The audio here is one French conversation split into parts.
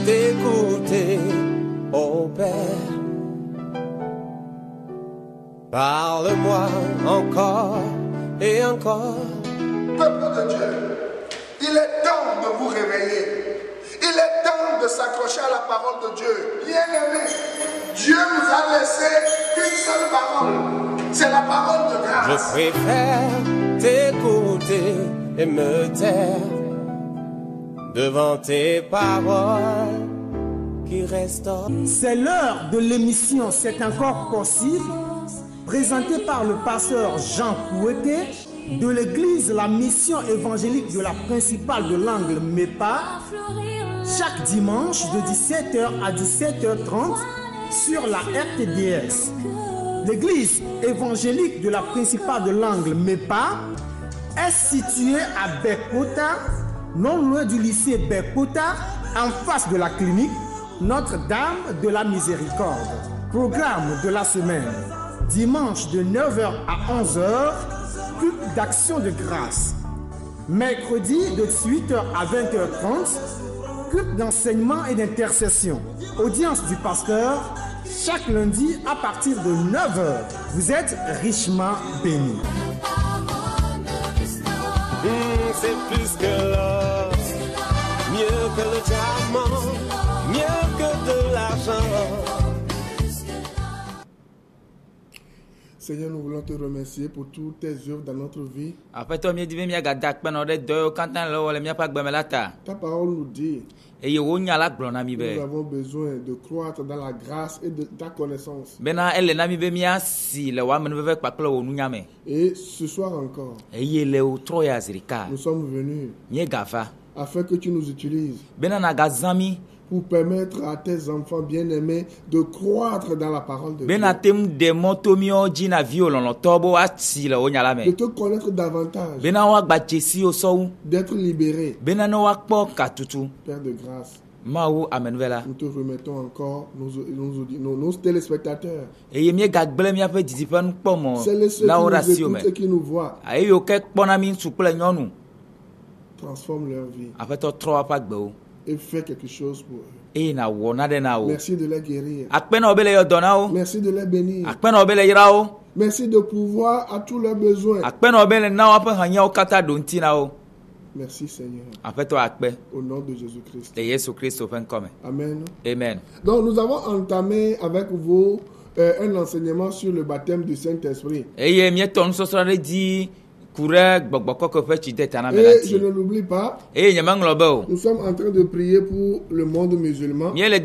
t'écouter, ô Père. Parle-moi encore et encore. Peuple de Dieu, il est temps de vous réveiller. Il est temps de s'accrocher à la parole de Dieu. Bien-aimé, Dieu nous a laissé qu'une seule parole. C'est la parole de grâce. Je préfère t'écouter et me taire devant tes paroles qui restaurent. C'est l'heure de l'émission C'est encore possible, présentée par le pasteur Jean Kouété de l'église La Mission évangélique de la principale de l'Angle MEPA, chaque dimanche de 17h à 17h30 sur la RTDS. L'église évangélique de la principale de l'Angle MEPA est située à Bekota, non loin du lycée Bekota, en face de la clinique Notre-Dame de la Miséricorde. Programme de la semaine: dimanche de 9h à 11h, culte d'action de grâce. Mercredi de 18h à 20h30, culte d'enseignement et d'intercession. Audience du pasteur chaque lundi à partir de 9h. Vous êtes richement bénis. C'est plus que l'or, mieux que le diamant, mieux que de l'argent. Seigneur, nous voulons te remercier pour toutes tes œuvres dans notre vie. Ta parole nous dit que nous avons besoin de croître dans la grâce et de ta connaissance. Et ce soir encore, nous sommes venus afin que tu nous utilises pour permettre à tes enfants bien-aimés de croître dans la parole de Dieu. De te connaître davantage. D'être libéré. Père de grâce. Nous te remettons encore nos téléspectateurs. C'est ceux qui nous écoutent et qui nous voient. Transforme leur vie. Et fais quelque chose pour eux. Merci de les guérir. Merci de les bénir. Merci de pouvoir à tous leurs besoins. Merci Seigneur. Au nom de Jésus-Christ. Amen. Amen. Donc nous avons entamé avec vous un enseignement sur le baptême du Saint-Esprit. Et je ne l'oublie pas, nous sommes en train de prier pour le monde musulman. Et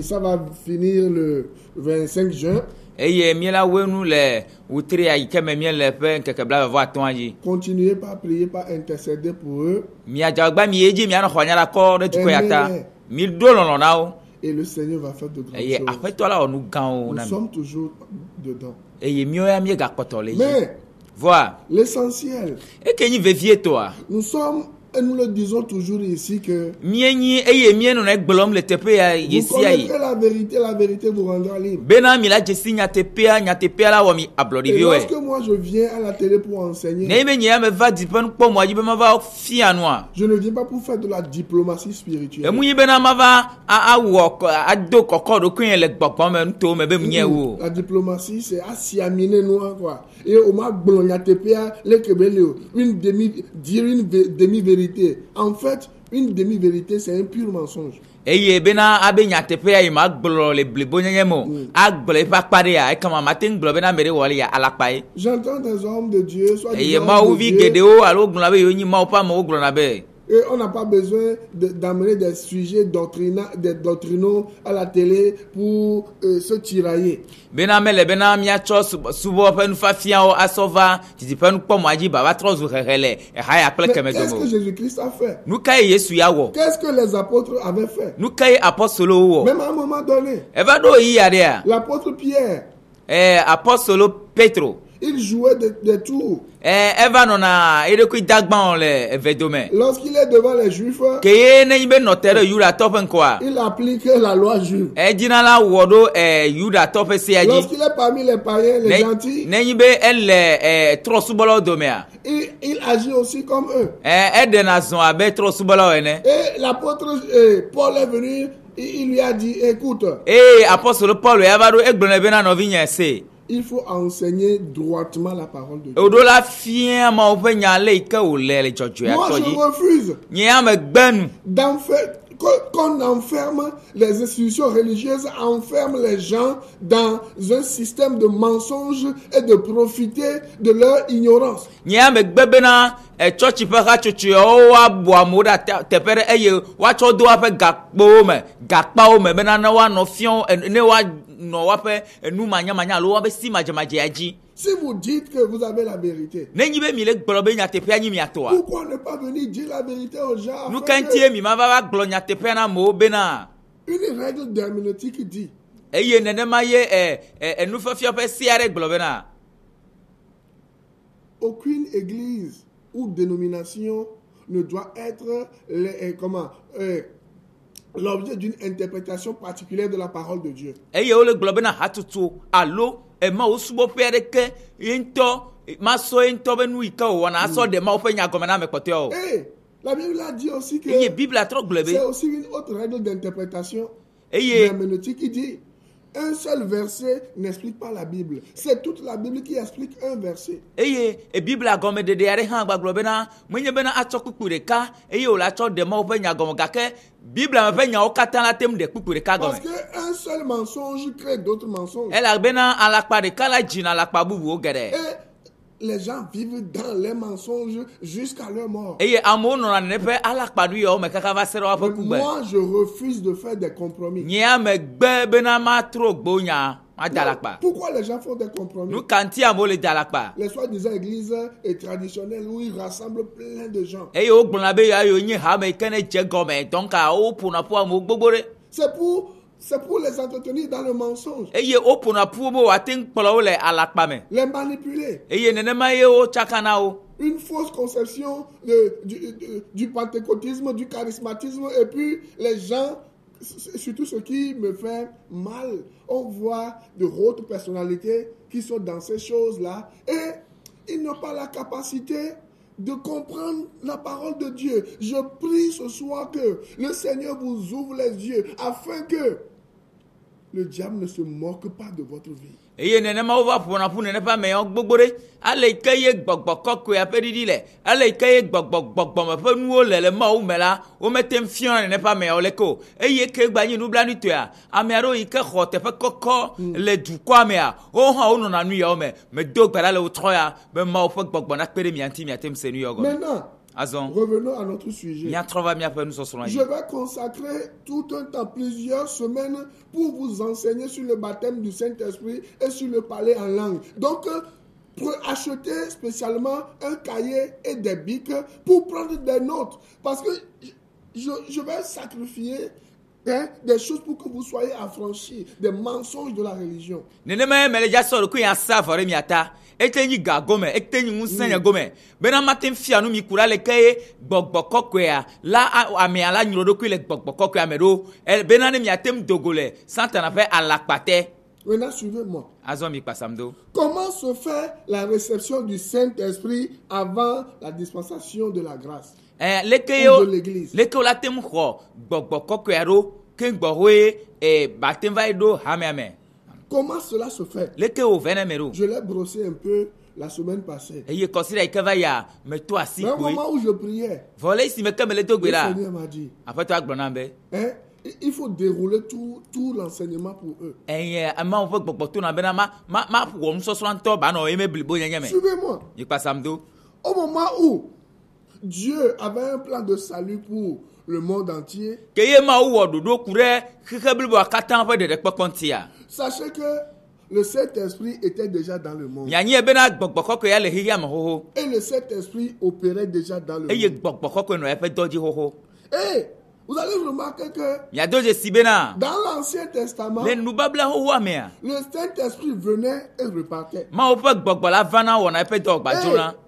ça va finir le 25 juin. Continuez par prier, par intercéder pour eux. Et le Seigneur va faire de grandes choses. Nous sommes toujours dedans. Mais l'essentiel, nous sommes, et nous le disons toujours ici, que vous connaîtrez la vérité vous rendra libre. Et lorsque moi je viens à la télé pour enseigner, je ne viens pas pour faire de la diplomatie spirituelle. La diplomatie, c'est asiaminer nous, quoi. Et au moins, une demi-vérité. En fait, une demi-vérité, c'est un pur mensonge. J'entends des hommes de Dieu, soit des hommes de Dieu. Et on n'a pas besoin d'amener des sujets doctrinaux à la télé pour se tirailler. Qu'est-ce que Jésus-Christ a fait? Qu'est-ce que les apôtres avaient fait? Même à un moment donné, l'apôtre Pierre, Il jouait des tours. Lorsqu'il est devant les Juifs, il applique la loi juive. Lorsqu'il est parmi les païens, les gentils, il agit aussi comme eux. Et l'apôtre Paul est venu, il lui a dit, écoute, il faut enseigner droitement la parole de Dieu. Moi, je refuse qu'on enferme les institutions religieuses, enferme les gens dans un système de mensonges et de profiter de leur ignorance. Si vous dites que vous avez la vérité, pourquoi ne pas venir dire la vérité aux gens? Une règle d'herméneutique dit aucune église ou dénomination ne doit être l'objet d'une interprétation particulière de la parole de Dieu. La Bible a dit aussi que c'est aussi une autre règle d'interprétation herméneutique qui dit un seul verset n'explique pas la Bible. C'est toute la Bible qui explique un verset. Parce qu'un seul mensonge crée d'autres mensonges. Et les gens vivent dans les mensonges jusqu'à leur mort. Moi, je refuse de faire des compromis. Pourquoi les gens font des compromis? Les soi-disant églises et traditionnelles où ils rassemblent plein de gens. C'est pour les entretenir dans le mensonge. Les manipuler. Une fausse conception du pentecôtisme, du charismatisme, et puis les gens, surtout ce qui me fait mal, on voit de hautes personnalités qui sont dans ces choses-là et ils n'ont pas la capacité de comprendre la parole de Dieu. Je prie ce soir que le Seigneur vous ouvre les yeux afin que le diable ne se moque pas de votre vie. Maintenant, revenons à notre sujet. Je vais consacrer tout un temps, plusieurs semaines, pour vous enseigner sur le baptême du Saint-Esprit et sur le parler en langue. Donc, pour acheter spécialement un cahier et des bics pour prendre des notes. Parce que je vais sacrifier des choses pour que vous soyez affranchis des mensonges de la religion. Maintenant, suivez-moi. Comment se fait la réception du Saint-Esprit avant la dispensation de la grâce ou de l'Église? Comment cela se fait? Je l'ai brossé un peu la semaine passée. Mais au moment où je priais, le Seigneur m'a dit, il faut dérouler tout l'enseignement pour eux. Suivez-moi. Au moment où Dieu avait un plan de salut pour le monde entier, sachez que le Saint-Esprit était déjà dans le monde. Et le Saint-Esprit opérait déjà dans le monde. Et Vous allez remarquer que dans l'Ancien Testament, le Saint-Esprit venait et repartait.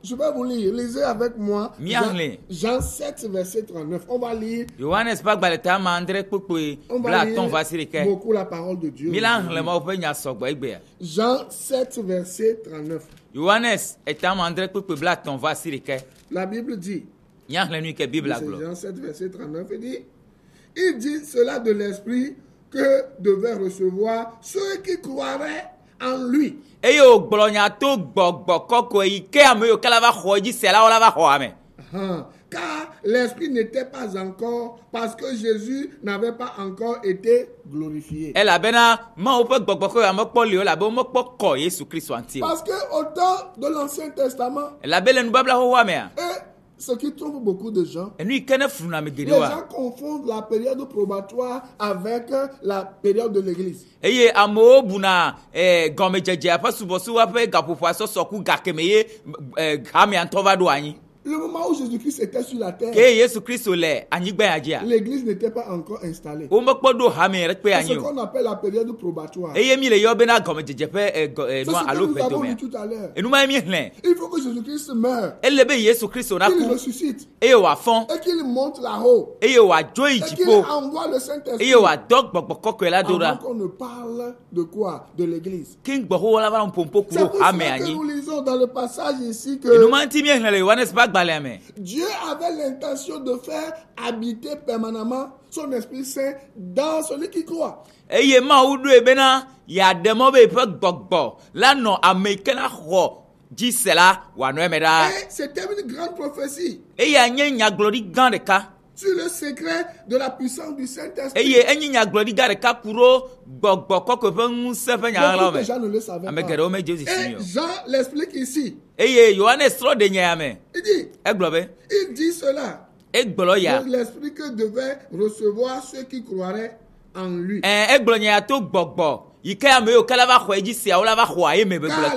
Je vais vous lire, lisez avec moi Jean 7, verset 39. On va lire beaucoup la parole de Dieu. Jean 7, verset 39. La Bible dit, Jean 7, verset 39, il dit cela de l'Esprit que devaient recevoir ceux qui croiraient en lui. Car l'Esprit n'était pas encore, parce que Jésus n'avait pas encore été glorifié. Parce que au temps de l'Ancien Testament, ce qui trompe beaucoup de gens, les gens confondent la période probatoire avec la période de l'Église. Le moment où Jésus-Christ était sur la terre, l'Église n'était pas encore installée. C'est ce qu'on appelle la période probatoire. C'est ce que nous avons vu tout à l'heure. Il faut que Jésus-Christ meure, qu'il ressuscite, et qu'il monte là-haut, et qu'il envoie le Saint-Esprit, avant qu'on ne parle de quoi? De l'Église. C'est pour cela que nous lisons dans le passage ici que Dieu avait l'intention de faire habiter permanemment son Esprit Saint dans celui qui croit. Et c'était une grande prophétie sur le secret de la puissance du Saint-Esprit. Beaucoup de gens ne le savaient pas. Et Jean l'explique ici. Il dit cela. L'Esprit que devait recevoir ceux qui croiraient en lui. Car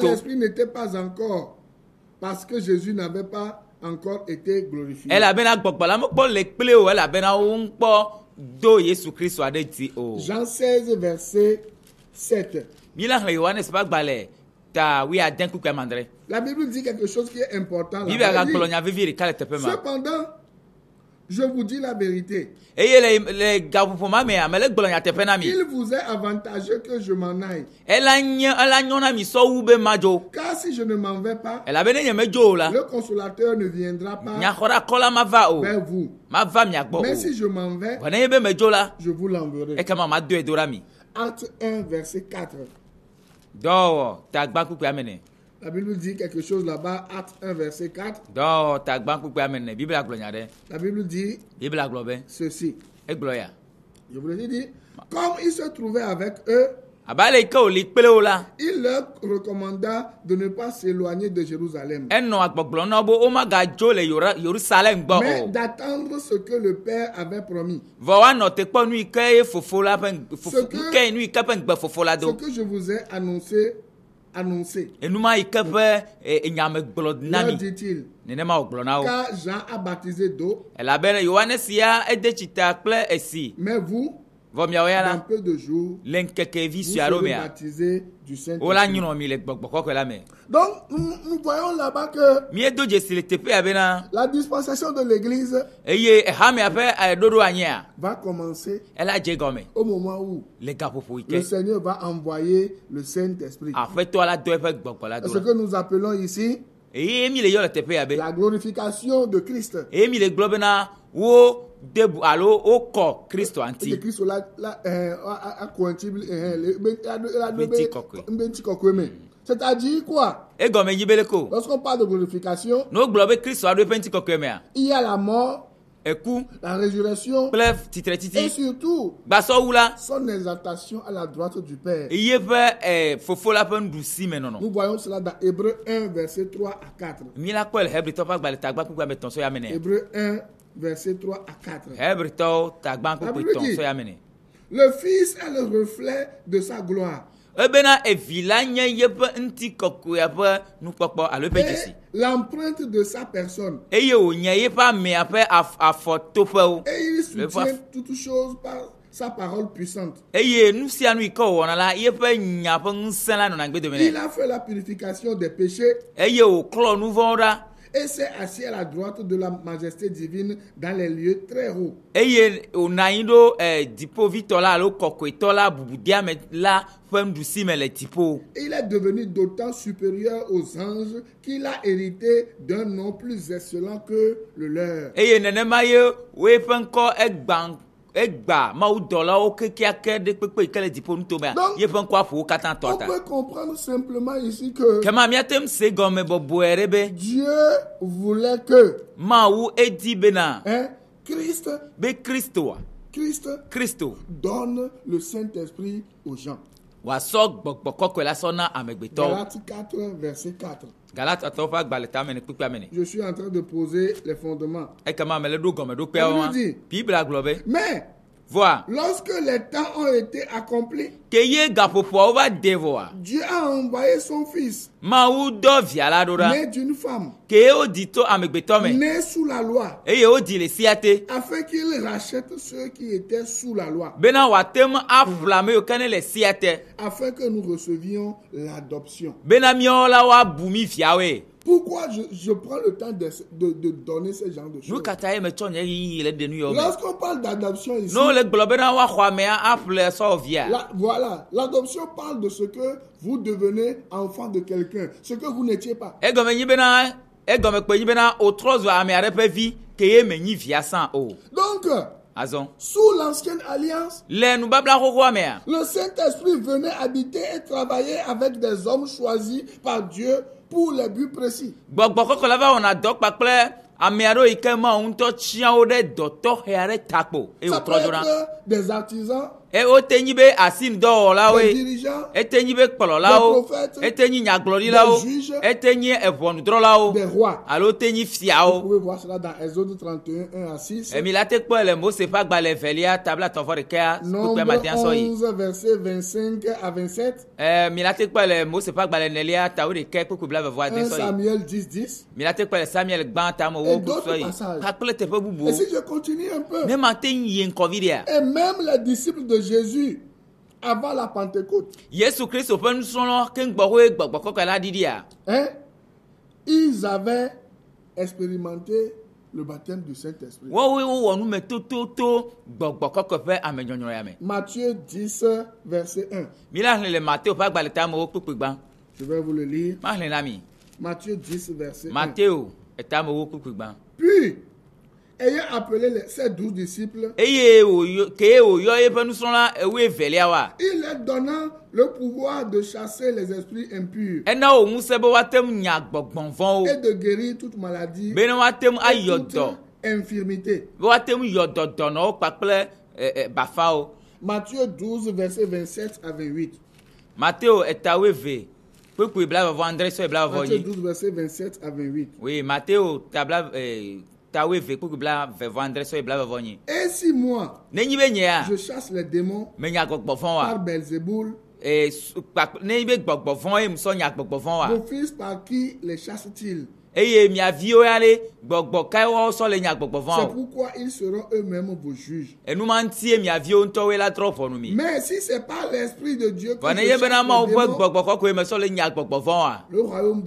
l'Esprit n'était pas encore, parce que Jésus n'avait pas encore été glorifié. Jean 16, verset 7. La Bible dit quelque chose qui est important. Cependant, je vous dis la vérité. Il vous est avantageux que je m'en aille. Car si je ne m'en vais pas, le consolateur ne viendra pas vers vous. Mais si je m'en vais, je vous l'enverrai. Acte 1, verset 4. La Bible dit quelque chose là-bas, Acte 1, verset 4. La Bible dit ceci. Je vous l'ai dit, comme il se trouvait avec eux, il leur recommanda de ne pas s'éloigner de Jérusalem, mais d'attendre ce que le Père avait promis. Ce que je vous ai annoncé. Leur dit-il, car Jean a baptisé d'eau, mais vous, dans peu de jours, vous serez baptisés du Saint-Esprit. Donc, nous voyons là-bas que la dispensation de l'Église va commencer au moment où le Seigneur va envoyer le Saint-Esprit. Ce que nous appelons ici la glorification de Christ. C'est-à-dire quoi? Lorsqu'on parle de glorification, il y a la mort, la résurrection et surtout son exaltation à la droite du Père. Nous voyons cela dans Hébreux 1, verset 3 à 4. Hébreux 1, verset 3 à 4. Le Fils est le reflet de sa gloire. Et l'empreinte de sa personne. Et il soutient toutes choses par sa parole puissante. Il a fait la purification des péchés. Et s'est assis à la droite de la majesté divine dans les lieux très hauts. Il est devenu d'autant supérieur aux anges qu'il a hérité d'un nom plus excellent que le leur. Donc, on peut comprendre simplement ici que Dieu voulait que Christ donne le Saint-Esprit aux gens. Galates 4, verset 4. Je suis en train de poser les fondements. Mais lorsque les temps ont été accomplis, Dieu a envoyé son fils, né d'une femme, né sous la loi, afin qu'il rachète ceux qui étaient sous la loi, afin que nous recevions l'adoption. Pourquoi je prends le temps de donner ce genre de choses? Lorsqu'on parle d'adoption ici, voilà, l'adoption parle de ce que vous devenez enfant de quelqu'un, ce que vous n'étiez pas. Donc, sous l'ancienne alliance, le Saint-Esprit venait habiter et travailler avec des hommes choisis par Dieu pour les buts précis. Ça peut être des artisans, des dirigeants, des prophètes, des juges, des rois. Vous pouvez voir cela dans Exode 31, 1 à 6. Nombre 11, versets 25 à 27. 1 Samuel 10, 10. Et d'autres passages. Et si je continue un peu, et même les disciples de Jésus, avant la Pentecôte, ils avaient expérimenté le baptême du Saint-Esprit. Matthieu 10, verset 1. Je vais vous le lire. Matthieu 10, verset 1. Puis, ayant appelé ses 12 disciples, il leur donna le pouvoir de chasser les esprits impurs et de guérir toute maladie et toute infirmité. Matthieu 12, verset 27 à 28. Matthieu 12, verset 27 à 28. Oui, Matthieu et si moi, je chasse les démons par Belzéboul, vos fils par qui les chassent-ils? C'est pourquoi ils seront eux-mêmes vos juges. Mais si c'est pas l'Esprit de Dieu que je chasse les démons, le royaume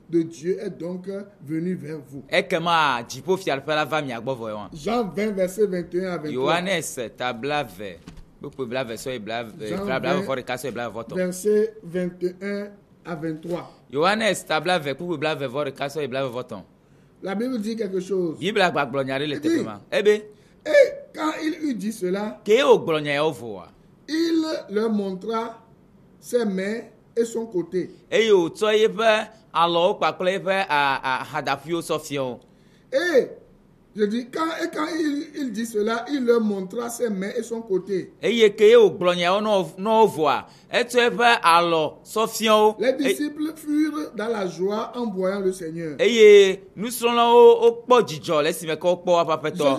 de Dieu est donc venu vers vous. Jean 20, verset 21 à 23. Verset 21 à 23. La Bible dit quelque chose. Il dit, et quand il eut dit cela, il leur montra ses mains et son côté. Et je dis, quand il dit cela, il leur montra ses mains et son côté. Les disciples furent dans la joie en voyant le Seigneur. Jésus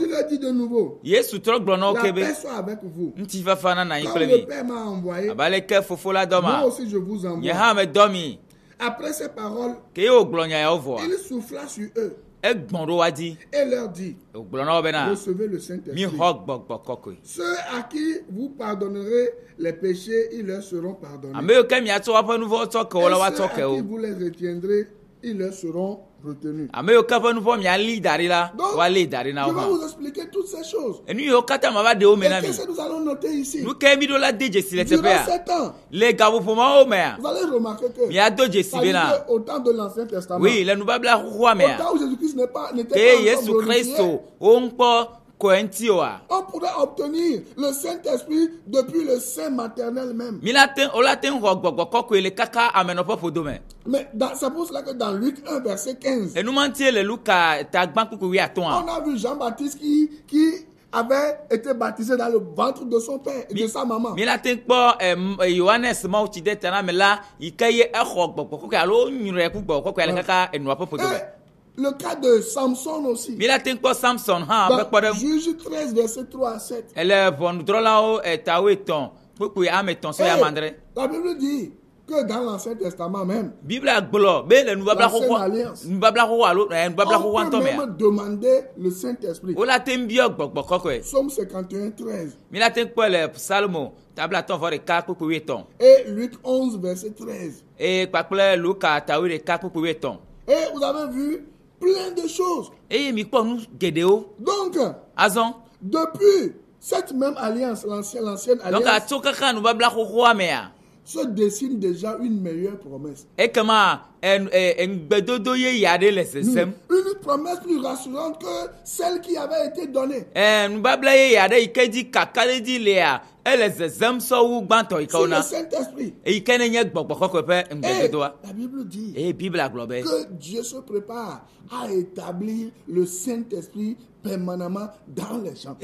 leur dit de nouveau, la paix soit avec vous. Comme le Père m'a envoyé, moi aussi je vous envoie. Après ces paroles, il souffla sur eux Et leur dit, recevez le Saint-Esprit. Ceux à qui vous pardonnerez les péchés, ils leur seront pardonnés. Et ceux à qui vous les retiendrez, ils leur seront retenus. Donc, je vais vous expliquer toutes ces choses. Et qu'est-ce que nous allons noter ici? Durant 7 ans, vous allez remarquer que au temps de l'Ancien Testament, au temps où Jésus-Christ n'était pas encore, on pourrait obtenir le Saint-Esprit depuis le sein maternel même. Mais c'est pour cela que dans Luc 1, verset 15, on a vu Jean-Baptiste qui avait été baptisé dans le ventre de son père et de sa maman. Le cas de Samson aussi. Dans Juge 13, verset 3 à 7. La Bible dit que dans l'Ancien Testament même, l'Ancienne Alliance, on peut même demander le Saint-Esprit. Psaume 51, 13. Et Luc 11, verset 13. Et vous avez vu plein de choses. Donc, depuis cette même alliance, l'ancienne alliance, se dessine déjà une meilleure promesse. Une promesse plus rassurante que celle qui avait été donnée. C'est le Saint-Esprit. Et la Bible dit que Dieu se prépare à établir le Saint-Esprit permanemment dans les gens.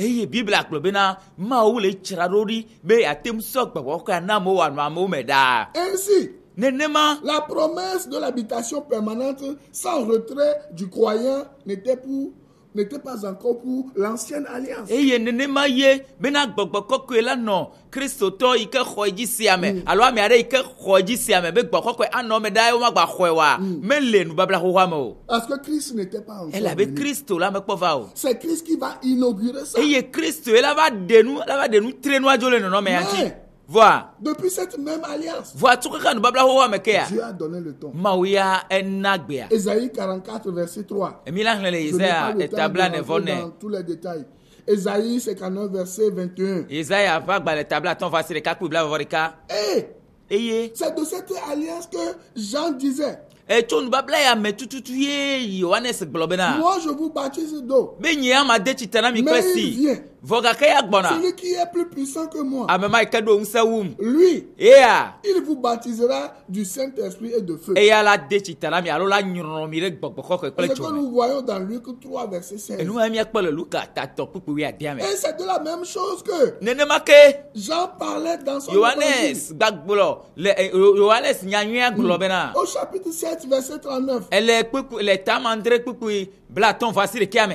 Ainsi, la promesse de l'habitation permanente sans retrait du croyant n'était pas encore pour l'ancienne alliance. Parce que Christ n'était pas encore venu. C'est Christ qui va inaugurer ça. Depuis cette même alliance, Dieu a donné le ton. Ésaïe 44, verset 3. Je n'ai pas le temps de rentrer dans tous les détails. Ésaïe 59, verset 21. Et c'est de cette alliance que Jean disait, moi je vous baptise d'eau, mais il vient, celui qui est plus puissant que moi. Lui, il vous baptisera du Saint-Esprit et de feu. C'est ce que nous voyons dans Luc 3, verset 16. Et c'est de la même chose que Jean parlait dans son évangile. Au chapitre 7, verset 39.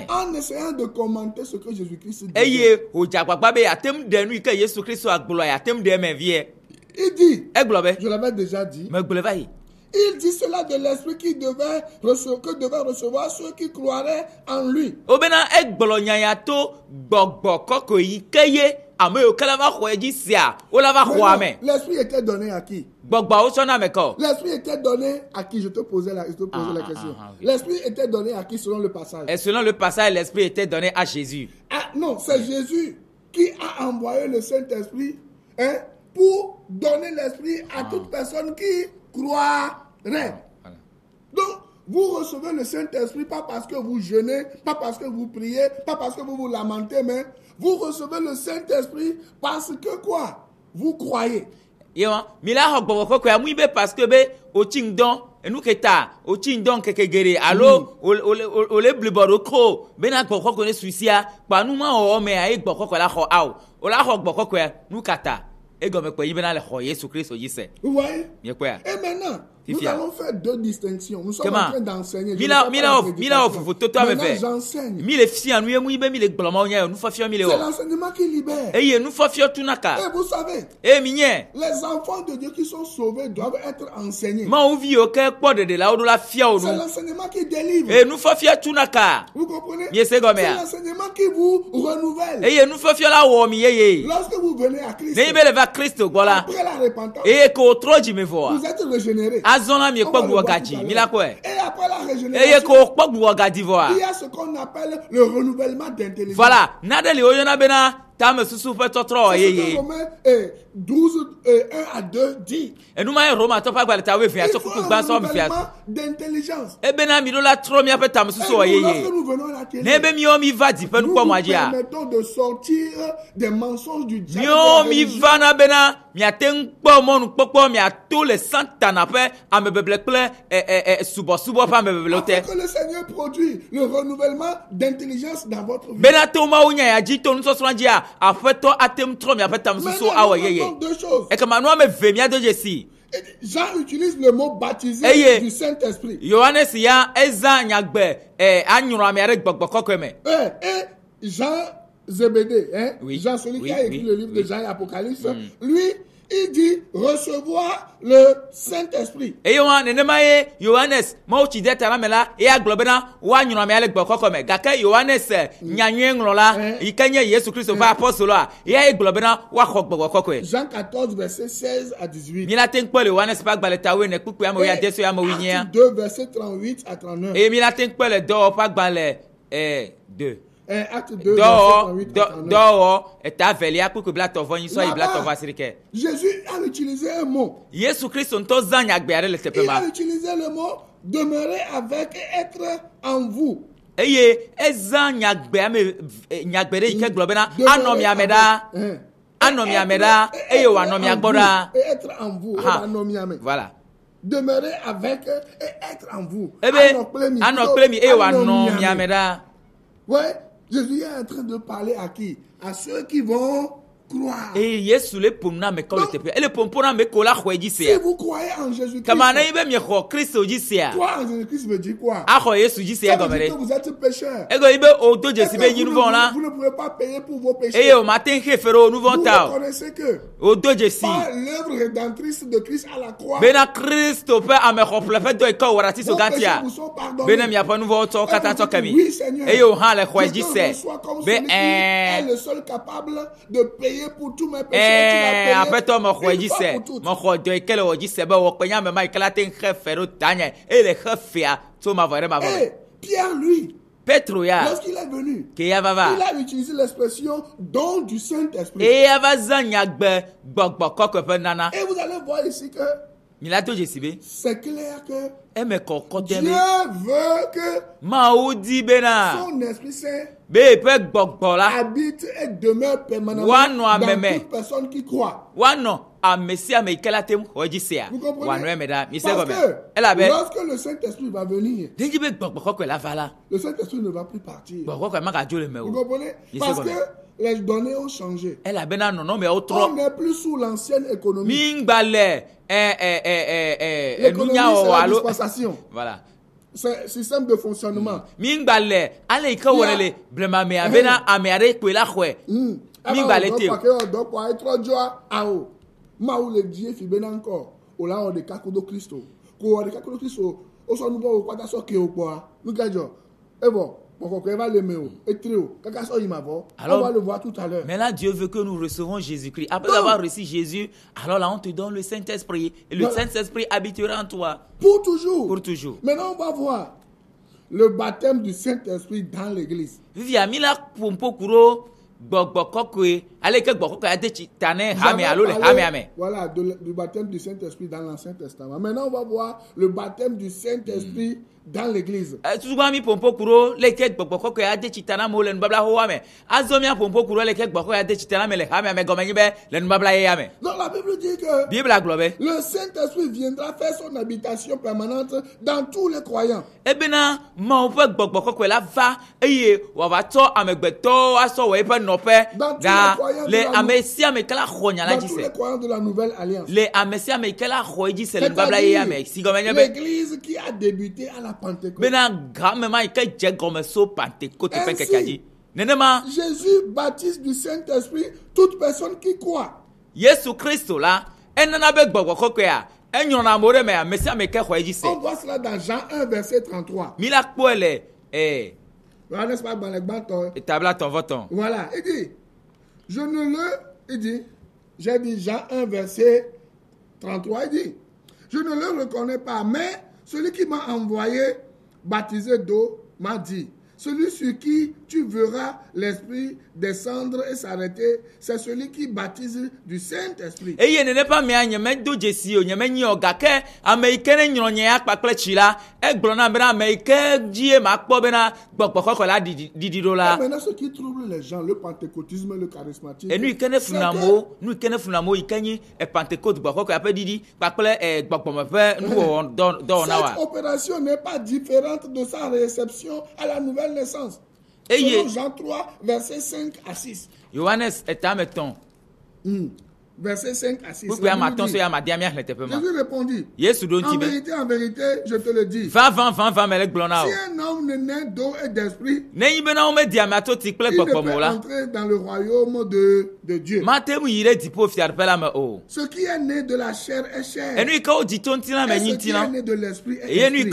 En essayant de commenter ce que Jésus-Christ dit. Il dit, je l'avais déjà dit, il dit cela de l'Esprit que devait recevoir ceux qui croiraient en lui. L'Esprit était donné à qui? L'Esprit était donné à qui? Je te posais la question. L'Esprit était donné à qui selon le passage? Et selon le passage, l'Esprit était donné à Jésus. Ah non, c'est Jésus qui a envoyé le Saint-Esprit pour donner l'Esprit à toute personne qui croirait. Donc, vous recevez le Saint-Esprit pas parce que vous jeûnez, pas parce que vous priez, pas parce que vous vous lamentez, mais vous recevez le Saint-Esprit parce que quoi? Vous croyez. Parce que nous keta o chindon kekegere alo o le bliboroko bena gboko ko ne suisia pa nu ma o me ai gboko ko la ho au o la ho gboko ko nu kata e go me pe ibena le ho Jésus Christ o yise. Vous voyez? Et maintenant, Nous allons faire deux distinctions. Nous sommes en train d'enseigner. Maintenant, j'enseigne. C'est l'enseignement qui libère. Et vous savez, les enfants de Dieu qui sont sauvés doivent être enseignés. C'est l'enseignement qui délivre. Vous comprenez? C'est l'enseignement qui vous renouvelle. Lorsque vous venez à Christ, après la repentance, vous êtes régénérés. Et après la régénération, il y a ce qu'on appelle le renouvellement d'intelligence. Voilà. C'est ce que Romains 12, 1 à 2 dit. Il faut un renouvellement d'intelligence. Lorsque nous venons à la télé, nous permettons de sortir des mensonges du diable. Afin que le Seigneur produise le renouvellement d'intelligence dans votre vie. Deux choses. Jean utilise le mot baptisé du Saint-Esprit. Et Jean Zébédée, Jean, celui qui a écrit le livre de Jean et Apocalypse, lui, il dit recevoir le Saint-Esprit. Jean 14, verset 16 à 18. Acte 2, verset 38 à 39. Acte 2, Jésus a utilisé un mot. Il a utilisé le mot demeurer avec et être en vous. Et être en vous. Voilà. Demeurer avec et être en vous. Ouais. Jésus est en train de parler à qui? À ceux qui vont croire. Donc, si vous croyez en Jésus-Christ, croire en Jésus-Christ veut dire quoi? Ça veut dire que vous êtes pécheur. Vous ne pouvez pas payer pour vos péchés. Vous reconnaissez que par l'œuvre rédemptrice de Christ à la croix, vos péchés vous sont pardonnés. Oui, Seigneur. Je reçois comme celui qui est le seul capable de payer pour tous mes péchés. Pierre, lui, lorsqu'il est venu, il a utilisé l'expression don du Saint-Esprit. Et vous allez voir ici que c'est clair que Dieu veut que son Esprit Saint habite et demeure permanemment dans toute personne qui croit. Vous comprenez? Parce que lorsque le Saint-Esprit va venir, le Saint-Esprit ne va plus partir. Vous comprenez? Parce que les données ont changé. On n'est plus sous l'ancienne économie. L'économie, c'est la dispensation. Voilà. C'est système de fonctionnement. Alors, on va le voir tout à l'heure. Maintenant, Dieu veut que nous recevons Jésus-Christ. Après avoir reçu Jésus, alors là, on te donne le Saint-Esprit. Et le Saint-Esprit habitera en toi. Pour toujours. Pour toujours. Maintenant, on va voir le baptême du Saint-Esprit dans l'église. Voilà, du baptême du Saint-Esprit dans l'Ancien Testament. Maintenant, on va voir le baptême du Saint-Esprit dans l'église. Donc la Bible dit que le Saint-Esprit viendra faire son habitation permanente dans tous les croyants. Dans tous les croyants de la Nouvelle Alliance. L'église qui a débuté à la Pentecôte. Ainsi, Jésus baptise du Saint-Esprit toute personne qui croit. Jésus Christ là, on voit cela dans Jean 1 verset 33. Voilà, il dit, j'ai dit Jean 1 verset 33, il dit, je ne le reconnais pas, mais celui qui m'a envoyé baptiser d'eau m'a dit, celui sur qui tu verras l'Esprit descendre et s'arrêter, c'est celui qui baptise du Saint-Esprit. Maintenant, ce qui trouble les gens, le pentecôtisme, le charismatisme, cette opération n'est pas différente de sa réception à la nouvelle naissance. Selon Jean 3, versets 5 à 6. Verset 5 à 6. Jésus répondit, en vérité, je te le dis. Si un homme ne naît d'eau et d'esprit, il ne peut entrer dans le royaume de Dieu. Ce qui est né de la chair est chair. Et ce qui est né de l'esprit est esprit.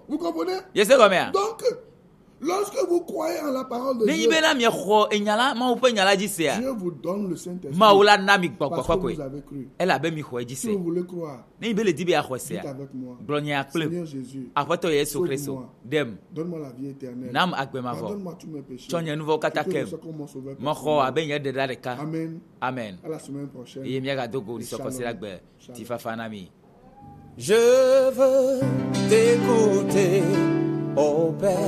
Vous comprenez? Donc, lorsque vous croyez en la parole de Dieu, Dieu vous donne le Saint-Esprit parce que vous avez cru. Si vous voulez croire, dites avec moi, Seigneur Jésus, sauve-moi, donne-moi la vie éternelle, pardonne-moi tous mes péchés, que je sois comme mon sauveur personnel. Amen. À la semaine prochaine. Je veux t'écouter, ô Père.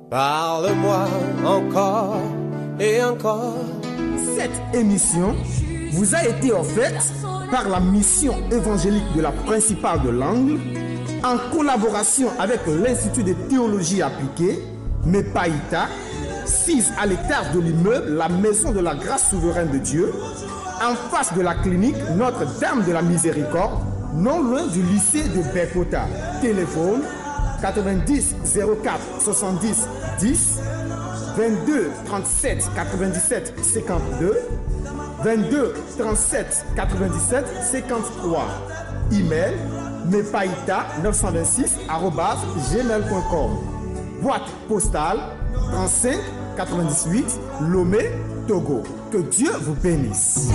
Parle-moi encore et encore. Cette émission vous a été offerte par la mission évangélique de la Principale de l'Angle en collaboration avec l'Institut de théologie appliquée, MEPAITA, 6 à l'étage de l'immeuble La Maison de la Grâce Souveraine de Dieu, en face de la clinique Notre-Dame de la Miséricorde, non loin du lycée de Bekota. Téléphone 90 04 70 10 22 37 97 52 22 37 97 53. Email mepaïta926@gmail.com. Boîte postale 35 98 Lomé, Togo. Que Dieu vous bénisse.